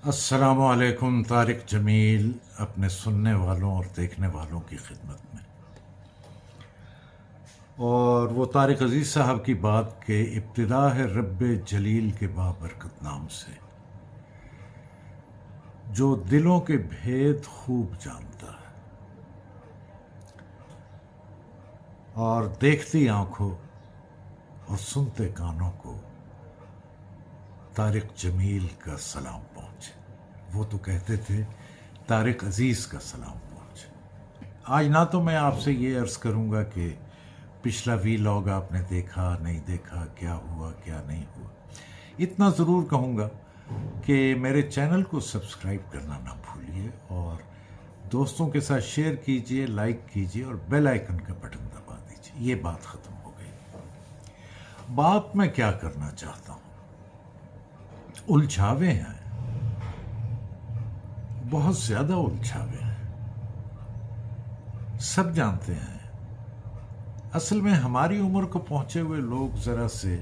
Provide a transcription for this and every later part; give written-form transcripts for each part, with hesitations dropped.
السلام علیکم طارق جمیل اپنے سننے والوں اور دیکھنے والوں کی خدمت میں، اور وہ طارق عزیز صاحب کی بات کہ ابتدا ہے رب جلیل کے بابرکت نام سے، جو دلوں کے بھید خوب جانتا ہے اور دیکھتی آنکھوں اور سنتے کانوں کو طارق جمیل کا سلام پہنچے۔ وہ تو کہتے تھے طارق عزیز کا سلام پہنچے۔ آج نہ تو میں آپ سے یہ عرض کروں گا کہ پچھلا وی لاگ آپ نے دیکھا نہیں دیکھا، کیا ہوا کیا نہیں ہوا، اتنا ضرور کہوں گا کہ میرے چینل کو سبسکرائب کرنا نہ بھولیے اور دوستوں کے ساتھ شیئر کیجئے، لائک کیجئے اور بیل آئیکن کا بٹن دبا دیجئے۔ یہ بات ختم ہو گئی۔ بات میں کیا کرنا چاہتا ہوں، الجھاوے ہیں، بہت زیادہ الجھاوے ہیں، سب جانتے ہیں۔ اصل میں ہماری عمر کو پہنچے ہوئے لوگ ذرا سے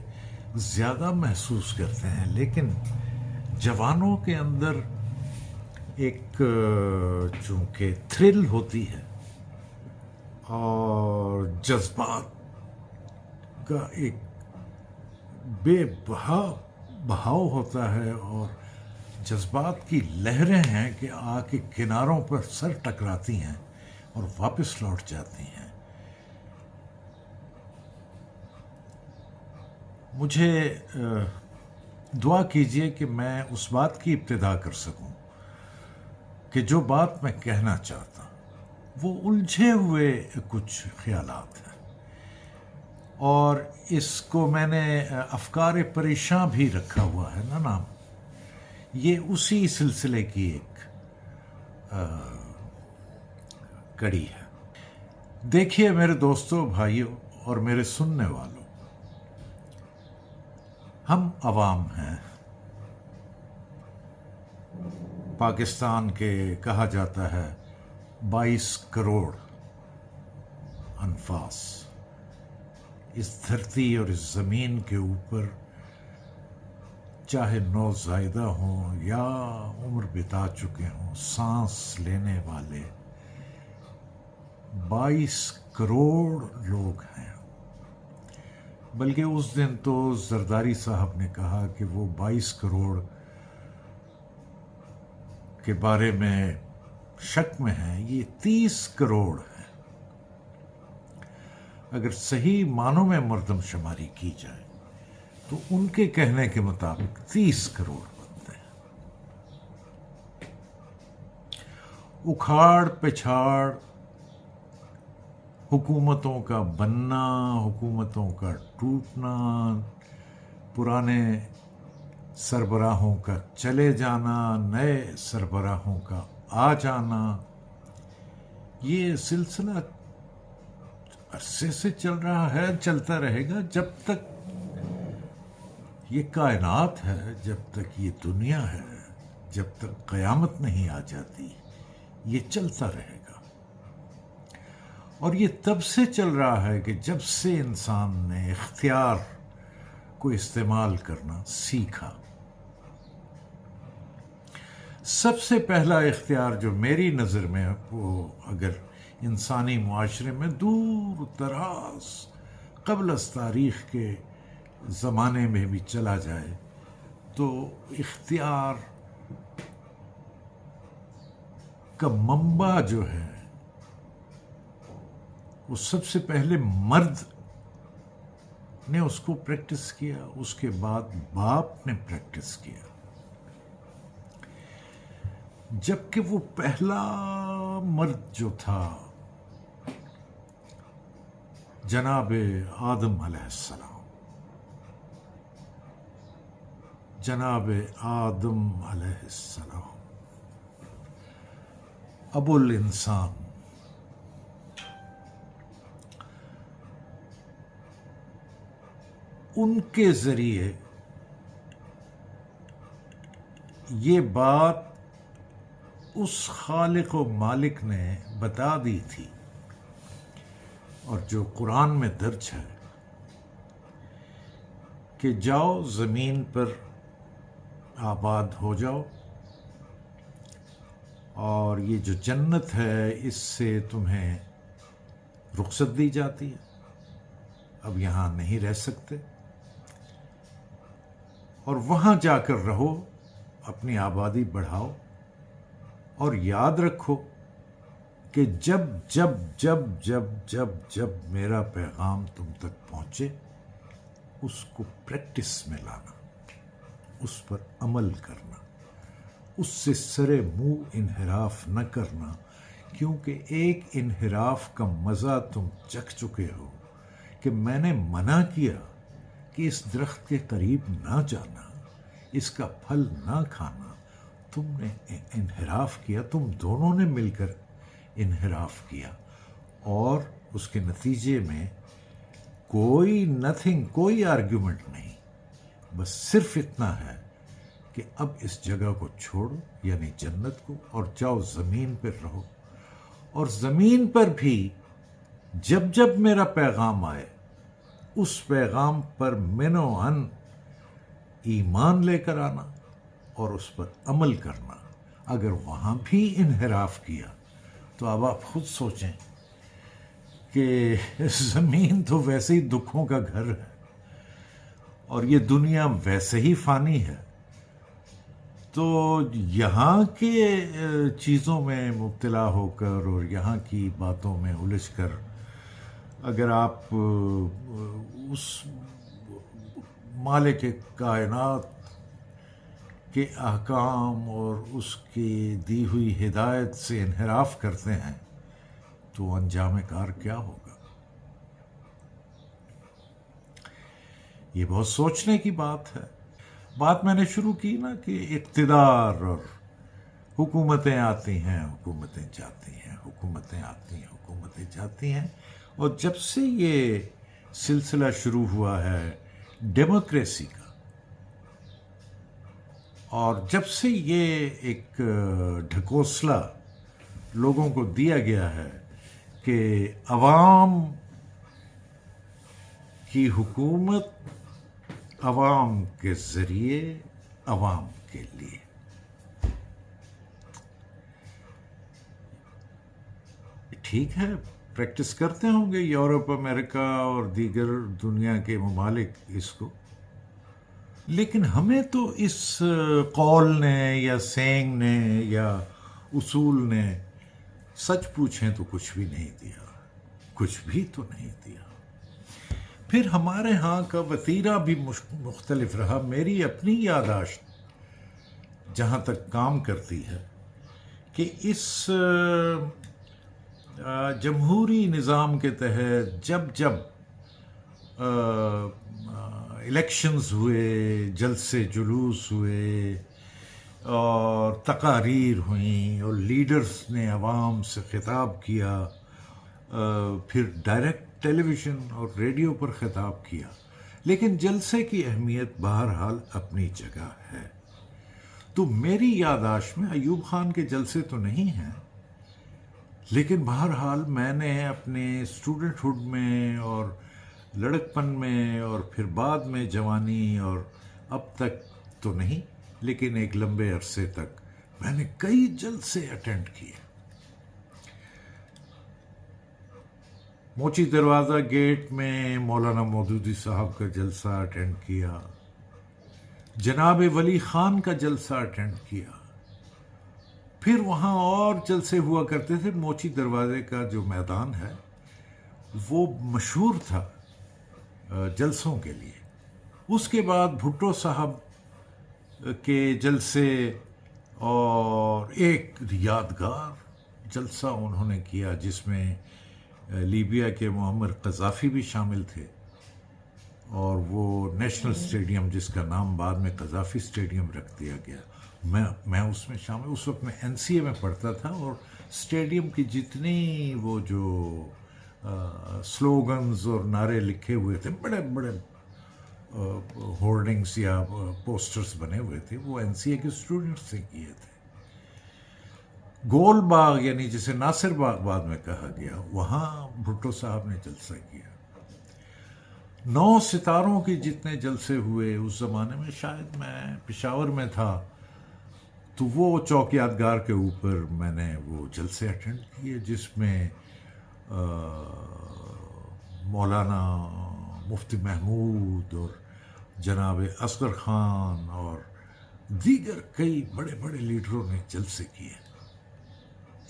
زیادہ محسوس کرتے ہیں، لیکن جوانوں کے اندر ایک چونکہ تھرل ہوتی ہے اور جذبات کا ایک بے بہاؤ ہوتا ہے اور جذبات کی لہریں ہیں کہ آ کے کناروں پر سر ٹکراتی ہیں اور واپس لوٹ جاتی ہیں۔ مجھے دعا کیجئے کہ میں اس بات کی ابتدا کر سکوں کہ جو بات میں کہنا چاہتا ہوں وہ الجھے ہوئے کچھ خیالات ہیں، اور اس کو میں نے افکار پریشاں بھی رکھا ہوا ہے نا نام۔ یہ اسی سلسلے کی ایک کڑی ہے۔ دیکھیے میرے دوستوں، بھائیوں اور میرے سننے والوں، ہم عوام ہیں۔ پاکستان کے کہا جاتا ہے 22 کروڑ انفاس اس دھرتی اور اس زمین کے اوپر، چاہے نوزائیدہ ہوں یا عمر بتا چکے ہوں، سانس لینے والے 22 کروڑ لوگ ہیں۔ بلکہ اس دن تو زرداری صاحب نے کہا کہ وہ 22 کروڑ کے بارے میں شک میں ہیں، یہ 30 کروڑ ہیں۔ اگر صحیح معنوں میں مردم شماری کی جائے تو ان کے کہنے کے مطابق 30 کروڑ بنتے ہیں۔ اکھاڑ پچھاڑ، حکومتوں کا بننا، حکومتوں کا ٹوٹنا، پرانے سربراہوں کا چلے جانا، نئے سربراہوں کا آ جانا، یہ سلسلہ عرصے سے چل رہا ہے، چلتا رہے گا جب تک یہ کائنات ہے، جب تک یہ دنیا ہے، جب تک قیامت نہیں آ جاتی، یہ چلتا رہے گا۔ اور یہ تب سے چل رہا ہے کہ جب سے انسان نے اختیار کو استعمال کرنا سیکھا۔ سب سے پہلا اختیار جو میری نظر میں وہ اگر انسانی معاشرے میں دور دراز قبل از تاریخ کے زمانے میں بھی چلا جائے تو اختیار کا منبع جو ہے وہ سب سے پہلے مرد نے اس کو پریکٹس کیا، اس کے بعد باپ نے پریکٹس کیا، جبکہ وہ پہلا مرد جو تھا جناب آدم علیہ السلام، جناب آدم علیہ السلام، ابو الانسان، ان کے ذریعے یہ بات اس خالق و مالک نے بتا دی تھی، اور جو قرآن میں درج ہے کہ جاؤ زمین پر آباد ہو جاؤ اور یہ جو جنت ہے اس سے تمہیں رخصت دی جاتی ہے، اب یہاں نہیں رہ سکتے، اور وہاں جا کر رہو، اپنی آبادی بڑھاؤ، اور یاد رکھو کہ جب جب جب جب جب جب میرا پیغام تم تک پہنچے اس کو پریکٹس میں لانا، اس پر عمل کرنا، اس سے سرے منہ انحراف نہ کرنا، کیونکہ ایک انحراف کا مزہ تم چکھ چکے ہو کہ میں نے منع کیا کہ اس درخت کے قریب نہ جانا، اس کا پھل نہ کھانا، تم نے انحراف کیا، تم دونوں نے مل کر انحراف کیا، اور اس کے نتیجے میں کوئی آرگیومنٹ نہیں، بس صرف اتنا ہے کہ اب اس جگہ کو چھوڑو، یعنی جنت کو، اور جاؤ زمین پر رہو، اور زمین پر بھی جب جب میرا پیغام آئے اس پیغام پر من و عن ایمان لے کر آنا اور اس پر عمل کرنا۔ اگر وہاں بھی انحراف کیا تو اب آپ خود سوچیں کہ زمین تو ویسے ہی دکھوں کا گھر ہے، اور یہ دنیا ویسے ہی فانی ہے، تو یہاں کے چیزوں میں مبتلا ہو کر اور یہاں کی باتوں میں الجھ کر اگر آپ اس مالک کائنات کے احکام اور اس کی دی ہوئی ہدایت سے انحراف کرتے ہیں تو انجام کار کیا ہوگا؟ یہ بہت سوچنے کی بات ہے۔ بات میں نے شروع کی نا کہ اقتدار اور حکومتیں آتی ہیں، حکومتیں جاتی ہیں، حکومتیں آتی ہیں، حکومتیں جاتی ہیں، اور جب سے یہ سلسلہ شروع ہوا ہے ڈیموکریسی کا، اور جب سے یہ ایک ڈھکوسلا لوگوں کو دیا گیا ہے کہ عوام کی حکومت عوام کے ذریعے عوام کے لیے، ٹھیک ہے، پریکٹس کرتے ہوں گے یورپ، امریکہ اور دیگر دنیا کے ممالک اس کو، لیکن ہمیں تو اس قول نے یا سینگ نے یا اصول نے سچ پوچھیں تو کچھ بھی نہیں دیا، کچھ بھی تو نہیں دیا۔ پھر ہمارے ہاں کا وتیرہ بھی مختلف رہا۔ میری اپنی یادداشت جہاں تک کام کرتی ہے کہ اس جمہوری نظام کے تحت جب جب الیکشنز ہوئے، جلسے جلوس ہوئے اور تقاریر ہوئیں اور لیڈرز نے عوام سے خطاب کیا، پھر ڈائریکٹ ٹیلی ویژن اور ریڈیو پر خطاب کیا، لیکن جلسے کی اہمیت بہرحال اپنی جگہ ہے۔ تو میری یادداشت میں ایوب خان کے جلسے تو نہیں ہیں، لیکن بہرحال میں نے اپنے اسٹوڈنٹ ہوڈ میں اور لڑکپن میں اور پھر بعد میں جوانی اور اب تک تو نہیں، لیکن ایک لمبے عرصے تک میں نے کئی جلسے اٹینڈ کیے۔ موچی دروازہ گیٹ میں مولانا مودودی صاحب کا جلسہ اٹینڈ کیا، جناب ولی خان کا جلسہ اٹینڈ کیا، پھر وہاں اور جلسے ہوا کرتے تھے۔ موچی دروازے کا جو میدان ہے وہ مشہور تھا جلسوں کے لیے۔ اس کے بعد بھٹو صاحب کے جلسے، اور ایک یادگار جلسہ انہوں نے کیا جس میں لیبیا کے معمر قذافی بھی شامل تھے، اور وہ نیشنل اسٹیڈیم جس کا نام بعد میں قذافی اسٹیڈیم رکھ دیا گیا، میں اس میں شامل، اس وقت میں این سی اے میں پڑھتا تھا، اور اسٹیڈیم کی جتنی وہ جو سلوگنز اور نعرے لکھے ہوئے تھے، بڑے بڑے ہورڈنگز یا پوسٹرز بنے ہوئے تھے، وہ این سی اے کے اسٹوڈنٹس نے کیے تھے۔ گول باغ یعنی جسے ناصر باغ بعد میں کہا گیا، وہاں بھٹو صاحب نے جلسہ کیا۔ 9 ستاروں کے جتنے جلسے ہوئے اس زمانے میں، شاید میں پشاور میں تھا تو وہ چوک یادگار کے اوپر میں نے وہ جلسے اٹینڈ کیے، جس میں مولانا مفتی محمود اور جناب اصغر خان اور دیگر کئی بڑے بڑے لیڈروں نے جلسے کیے۔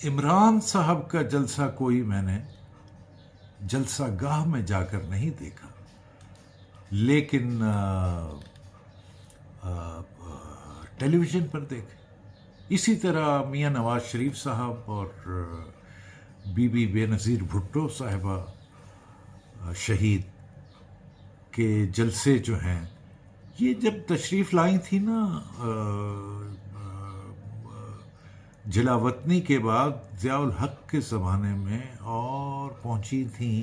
عمران صاحب کا جلسہ کوئی میں نے جلسہ گاہ میں جا کر نہیں دیکھا، لیکن ٹیلی ویژن پر دیکھے۔ اسی طرح میاں نواز شریف صاحب اور بی بی بے نظیر بھٹو صاحبہ شہید کے جلسے جو ہیں، یہ جب تشریف لائی تھی نا جلاوطنی کے بعد ضیاء الحق کے زمانے میں، اور پہنچی تھیں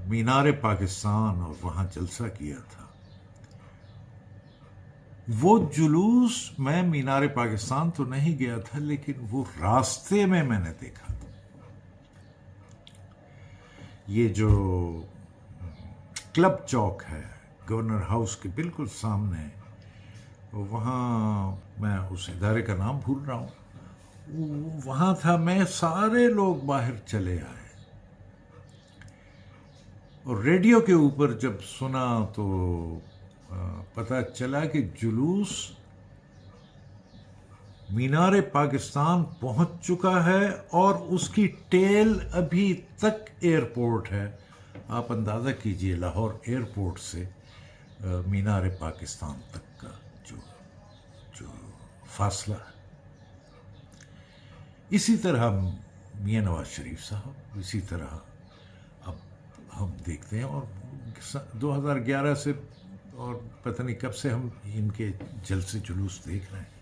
مینار پاکستان اور وہاں جلسہ کیا تھا۔ وہ جلوس میں مینار پاکستان تو نہیں گیا تھا، لیکن وہ راستے میں نے دیکھا تھا۔ یہ جو کلب چوک ہے گورنر ہاؤس کے بالکل سامنے، وہاں میں اس ادارے کا نام بھول رہا ہوں، وہاں تھا میں، سارے لوگ باہر چلے آئے، اور ریڈیو کے اوپر جب سنا تو پتہ چلا کہ جلوس مینار پاکستان پہنچ چکا ہے اور اس کی ٹیل ابھی تک ایئرپورٹ ہے۔ آپ اندازہ کیجئے لاہور ایئرپورٹ سے مینار پاکستان تک کا جو فاصلہ ہے۔ اسی طرح میاں نواز شریف صاحب، اسی طرح اب ہم دیکھتے ہیں، اور 2011 سے اور پتہ نہیں کب سے ہم ان کے جلسے جلوس دیکھ رہے ہیں۔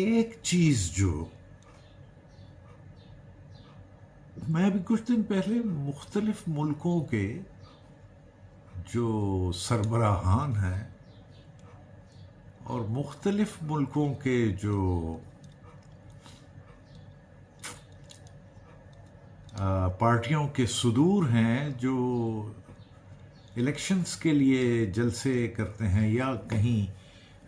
ایک چیز جو میں بھی کچھ دن پہلے مختلف ملکوں کے جو سربراہان ہیں اور مختلف ملکوں کے جو پارٹیوں کے صدور ہیں، جو الیکشنز کے لیے جلسے کرتے ہیں یا کہیں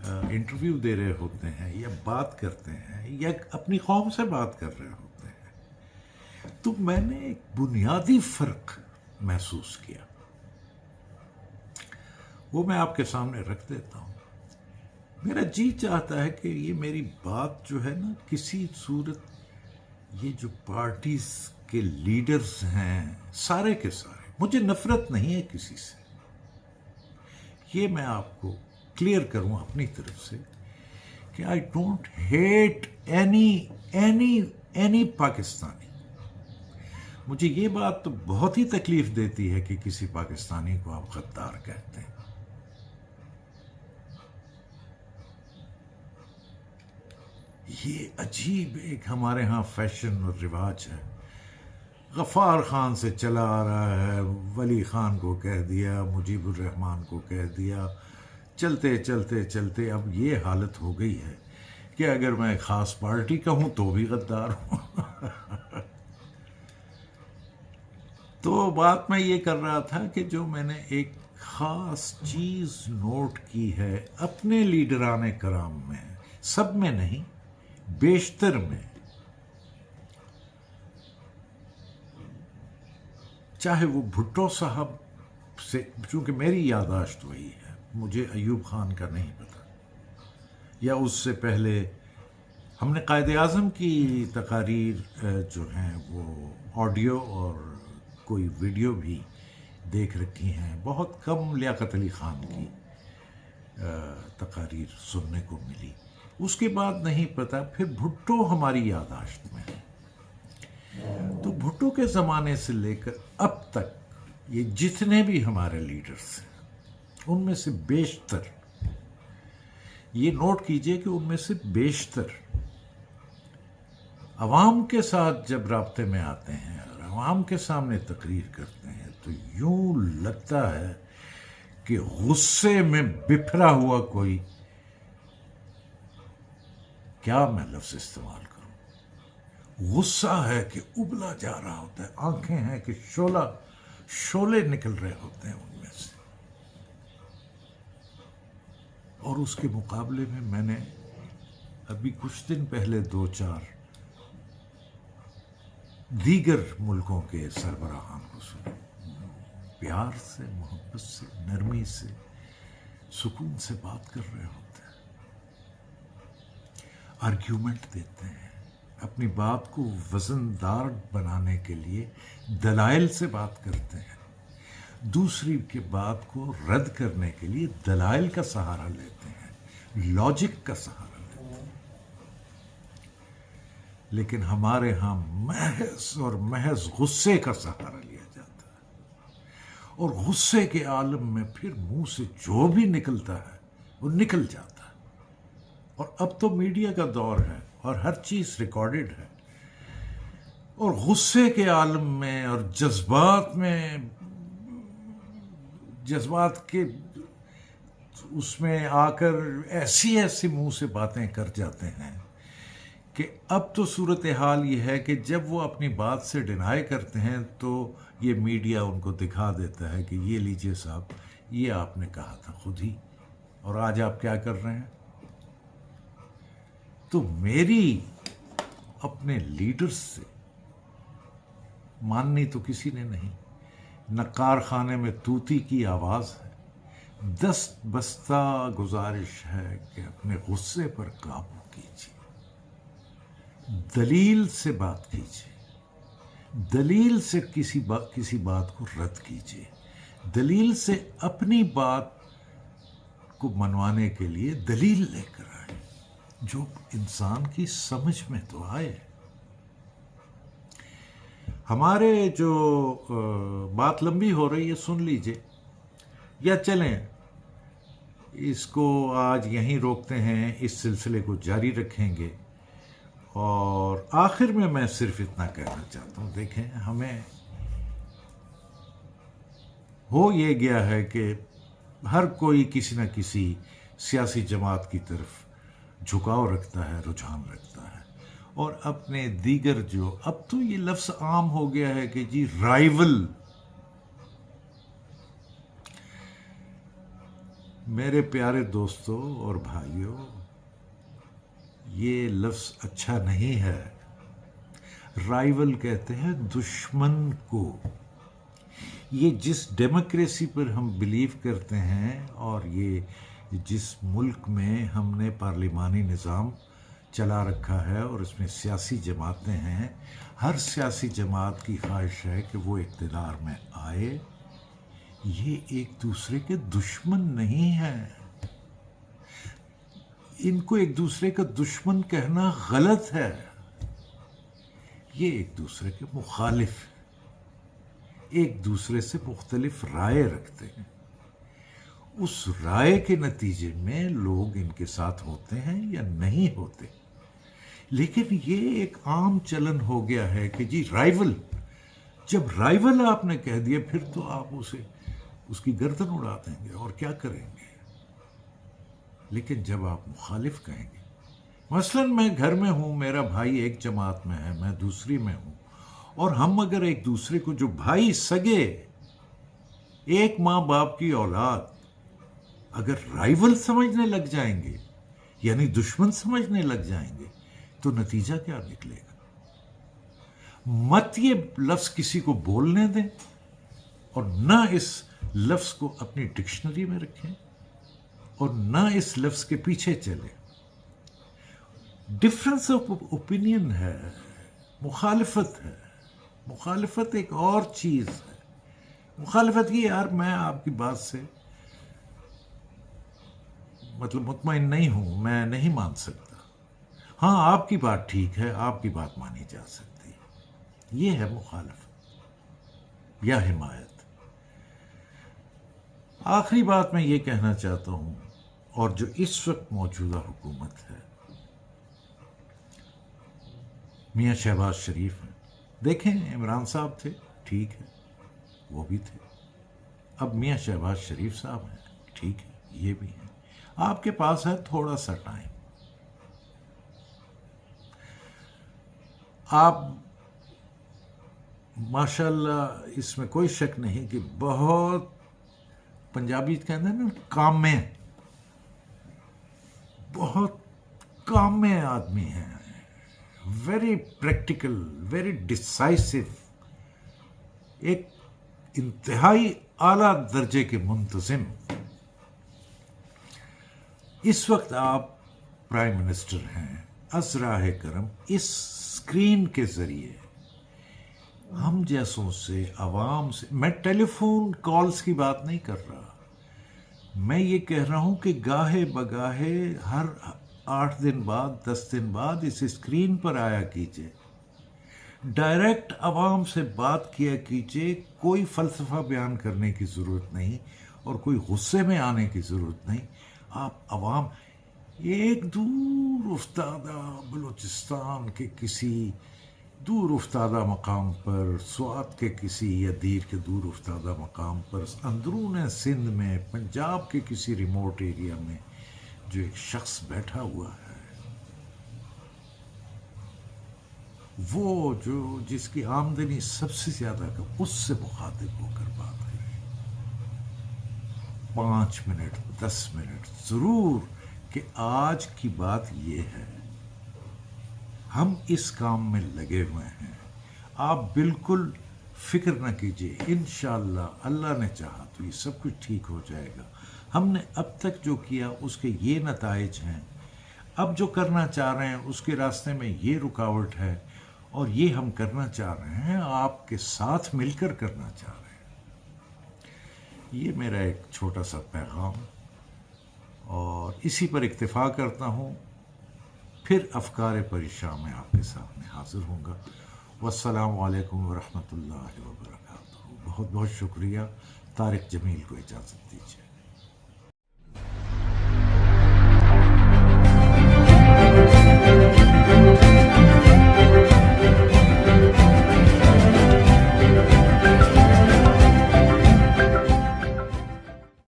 انٹرویو دے رہے ہوتے ہیں یا بات کرتے ہیں یا اپنی قوم سے بات کر رہے ہوتے ہیں، تو میں نے ایک بنیادی فرق محسوس کیا، وہ میں آپ کے سامنے رکھ دیتا ہوں۔ میرا جی چاہتا ہے کہ یہ میری بات جو ہے نا، کسی صورت یہ جو پارٹیز کے لیڈرز ہیں سارے کے سارے، مجھے نفرت نہیں ہے کسی سے، یہ میں آپ کو کلیئر کروں اپنی طرف سے کہ I don't hate any Pakistani. مجھے یہ بات تو بہت ہی تکلیف دیتی ہے کہ کسی پاکستانی کو آپ غدار کہتے ہیں۔ یہ عجیب ایک ہمارے ہاں فیشن اور رواج ہے، غفار خان سے چلا آ رہا ہے، ولی خان کو کہہ دیا، مجیب الرحمان کو کہہ دیا، چلتے چلتے چلتے اب یہ حالت ہو گئی ہے کہ اگر میں ایک خاص پارٹی کا ہوں تو بھی غدار ہوں۔ تو بات میں یہ کر رہا تھا کہ جو میں نے ایک خاص چیز نوٹ کی ہے اپنے لیڈران کرام میں، سب میں نہیں بیشتر میں، چاہے وہ بھٹو صاحب سے، چونکہ میری یادداشت وہی ہے، مجھے ایوب خان کا نہیں پتا، یا اس سے پہلے ہم نے قائد اعظم کی تقاریر جو ہیں وہ آڈیو اور کوئی ویڈیو بھی دیکھ رکھی ہیں، بہت کم لیاقت علی خان کی تقاریر سننے کو ملی، اس کے بعد نہیں پتا۔ پھر بھٹو ہماری یادداشت میں ہے، تو بھٹو کے زمانے سے لے کر اب تک یہ جتنے بھی ہمارے لیڈرز ہیں، ان میں سے بیشتر، یہ نوٹ کیجئے کہ ان میں سے بیشتر عوام کے ساتھ جب رابطے میں آتے ہیں اور عوام کے سامنے تقریر کرتے ہیں تو یوں لگتا ہے کہ غصے میں بپھرا ہوا کوئی، کیا میں لفظ استعمال کروں، غصہ ہے کہ ابلا جا رہا ہوتا ہے، آنکھیں ہیں کہ شولے نکل رہے ہوتے ہیں ان میں سے، اور اس کے مقابلے میں نے ابھی کچھ دن پہلے 2-4 دیگر ملکوں کے سربراہان کو سنا، پیار سے، محبت سے، نرمی سے، سکون سے بات کر رہے ہوتے ہیں، آرگیومنٹ دیتے ہیں، اپنی بات کو وزندار بنانے کے لیے دلائل سے بات کرتے ہیں، دوسری کی بات کو رد کرنے کے لیے دلائل کا سہارا لیتے ہیں، لاجک کا سہارا لیتے ہیں۔ لیکن ہمارے ہاں محض اور محض غصے کا سہارا لیا جاتا ہے، اور غصے کے عالم میں پھر منہ سے جو بھی نکلتا ہے وہ نکل جاتا ہے۔ اور اب تو میڈیا کا دور ہے اور ہر چیز ریکارڈڈ ہے، اور غصے کے عالم میں اور جذبات کے اس میں آ کر ایسی منہ سے باتیں کر جاتے ہیں کہ اب تو صورتحال یہ ہے کہ جب وہ اپنی بات سے ڈینائی کرتے ہیں تو یہ میڈیا ان کو دکھا دیتا ہے کہ یہ لیجئے صاحب، یہ آپ نے کہا تھا خود ہی، اور آج آپ کیا کر رہے ہیں۔ تو میری اپنے لیڈرز سے ماننی تو کسی نے نہیں، نہ کارخانے میں طوطی کی آواز ہے، دست بستہ گزارش ہے کہ اپنے غصے پر قابو کیجیے، دلیل سے بات کیجیے، دلیل سے کسی بات کو رد کیجیے، دلیل سے اپنی بات کو منوانے کے لیے دلیل لے کر آئے جو انسان کی سمجھ میں تو آئے۔ ہمارے جو بات لمبی ہو رہی ہے، سن لیجئے، یا چلیں اس کو آج یہیں روکتے ہیں، اس سلسلے کو جاری رکھیں گے۔ اور آخر میں صرف اتنا کہنا چاہتا ہوں، دیکھیں ہمیں ہو یہ گیا ہے کہ ہر کوئی کسی نہ کسی سیاسی جماعت کی طرف جھکاؤ رکھتا ہے، رجحان رکھتا ہے، اور اپنے دیگر جو اب تو یہ لفظ عام ہو گیا ہے کہ جی رائیول۔ میرے پیارے دوستوں اور بھائیوں، یہ لفظ اچھا نہیں ہے۔ رائیول کہتے ہیں دشمن کو۔ یہ جس ڈیموکریسی پر ہم بلیو کرتے ہیں اور یہ جس ملک میں ہم نے پارلیمانی نظام چلا رکھا ہے اور اس میں سیاسی جماعتیں ہیں، ہر سیاسی جماعت کی خواہش ہے کہ وہ اقتدار میں آئے۔ یہ ایک دوسرے کے دشمن نہیں ہیں، ان کو ایک دوسرے کا دشمن کہنا غلط ہے، یہ ایک دوسرے کے مخالف ہیں، ایک دوسرے سے مختلف رائے رکھتے ہیں، اس رائے کے نتیجے میں لوگ ان کے ساتھ ہوتے ہیں یا نہیں ہوتے۔ لیکن یہ ایک عام چلن ہو گیا ہے کہ جی رائیول، جب رائیول آپ نے کہہ دیا پھر تو آپ اس کی گردن اڑا دیں گے اور کیا کریں گے۔ لیکن جب آپ مخالف کہیں گے، مثلا میں گھر میں ہوں، میرا بھائی ایک جماعت میں ہے، میں دوسری میں ہوں، اور ہم اگر ایک دوسرے کو، جو بھائی سگے، ایک ماں باپ کی اولاد، اگر رائیول سمجھنے لگ جائیں گے یعنی دشمن سمجھنے لگ جائیں گے تو نتیجہ کیا نکلے گا؟ مت یہ لفظ کسی کو بولنے دیں اور نہ اس لفظ کو اپنی ڈکشنری میں رکھیں اور نہ اس لفظ کے پیچھے چلیں۔ ڈفرنس آف اوپینین ہے، مخالفت ہے، مخالفت ایک اور چیز ہے۔ مخالفت یہ، یار میں آپ کی بات سے مطمئن نہیں ہوں، میں نہیں مان سکتا، ہاں آپ کی بات ٹھیک ہے، آپ کی بات مانی جا سکتی ہے، یہ ہے مخالفت یا حمایت۔ آخری بات میں یہ کہنا چاہتا ہوں، اور جو اس وقت موجودہ حکومت ہے، میاں شہباز شریف ہیں، دیکھیں عمران صاحب تھے، ٹھیک ہے، وہ بھی تھے، اب میاں شہباز شریف صاحب ہیں، ٹھیک ہے، یہ بھی ہیں۔ آپ کے پاس ہے تھوڑا سا ٹائم، آپ ماشاءاللہ اس میں کوئی شک نہیں کہ بہت، پنجابی کہتے ہیں نا، کام میں بہت کام میں آدمی ہیں، ویری پریکٹیکل، ویری ڈسائسو، ایک انتہائی اعلیٰ درجے کے منتظم۔ اس وقت آپ پرائم منسٹر ہیں، از راہ کرم اس اسکرین کے ذریعے ہم جیسوں سے، عوام سے، میں ٹیلی فون کالز کی بات نہیں کر رہا، میں یہ کہہ رہا ہوں کہ گاہے بگاہے ہر 8 دن بعد 10 دن بعد اس اسکرین پر آیا کیجئے، ڈائریکٹ عوام سے بات کیا کیجئے، کوئی فلسفہ بیان کرنے کی ضرورت نہیں اور کوئی غصے میں آنے کی ضرورت نہیں۔ آپ عوام ایک دور افتادہ بلوچستان کے کسی دور افتادہ مقام پر، سوات کے کسی یا دیر کے دور افتادہ مقام پر، اندرون سندھ میں، پنجاب کے کسی ریموٹ ایریا میں جو ایک شخص بیٹھا ہوا ہے، وہ جو جس کی آمدنی سب سے زیادہ کم، اس سے مخاطب ہو کر بات کریں، 5 منٹ 10 منٹ ضرور، کہ آج کی بات یہ ہے، ہم اس کام میں لگے ہوئے ہیں، آپ بالکل فکر نہ کیجئے، انشاءاللہ اللہ نے چاہا تو یہ سب کچھ ٹھیک ہو جائے گا۔ ہم نے اب تک جو کیا اس کے یہ نتائج ہیں، اب جو کرنا چاہ رہے ہیں اس کے راستے میں یہ رکاوٹ ہے، اور یہ ہم کرنا چاہ رہے ہیں، آپ کے ساتھ مل کر کرنا چاہ رہے ہیں۔ یہ میرا ایک چھوٹا سا پیغام، اور اسی پر اکتفا کرتا ہوں، پھر افکار پریشاں میں آپ کے سامنے حاضر ہوں گا۔ والسلام علیکم ورحمۃ اللہ وبرکاتہ۔ بہت بہت شکریہ، طارق جمیل کو اجازت دیجیے۔